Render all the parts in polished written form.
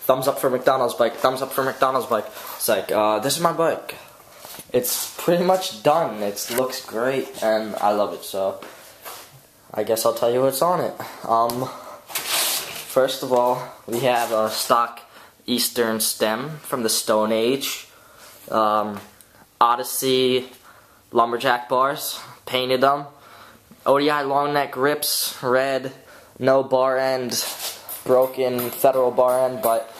thumbs up for McDonald's bike, thumbs up for McDonald's bike. It's like, this is my bike. It's pretty much done. It looks great, and I love it, so I guess I'll tell you what's on it. First of all, we have a stock Eastern stem from the Stone Age. Odessey LumberJack bars, painted them. ODI Longneck Grips, red, no bar end, broken federal bar end, but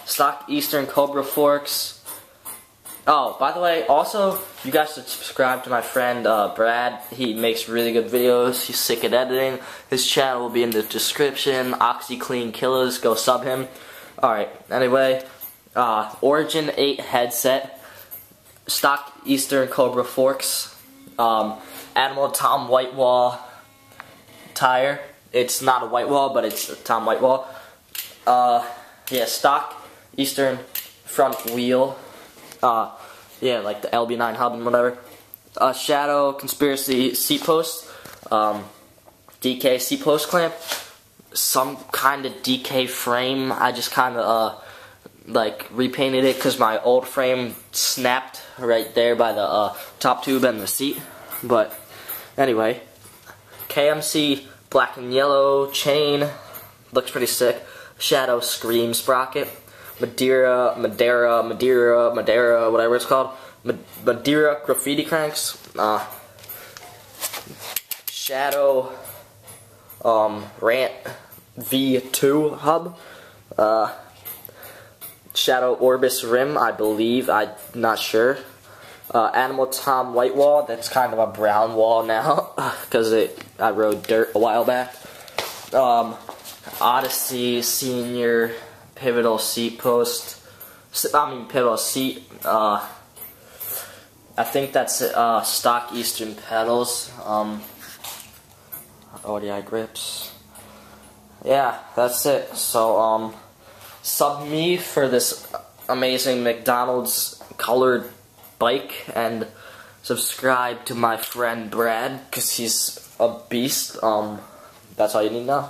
stock Eastern Cobra forks. Oh, by the way, also, you guys should subscribe to my friend Brad. He makes really good videos. He's sick at editing. His channel will be in the description. OxyClean Killers, go sub him. Alright, anyway, Origin 8 headset, stock Eastern Cobra forks, Animal Tom Whitewall tire. It's not a white wall, but it's a Tom Whitewall. Yeah, stock Eastern front wheel. Yeah, like the LB9 hub and whatever. Shadow Conspiracy seat post. DK seat post clamp. Some kind of DK frame. I just kind of like repainted it because my old frame snapped right there by the top tube and the seat. But anyway, KMC black and yellow chain. Looks pretty sick. Shadow Scream sprocket. Madera, whatever it's called. Madera Graffiti cranks. Shadow Rant V2 hub. Shadow Orbis rim, I believe. I'm not sure. Animal Tom white wall. That's kind of a brown wall now because I rode dirt a while back. Odessey Senior Pivitol seat post. Pivitol seat. I think that's stock Eastern pedals. ODI grips. Yeah, that's it. So sub me for this amazing McDonald's colored bike, and subscribe to my friend Brad because he's a beast. That's all you need to know.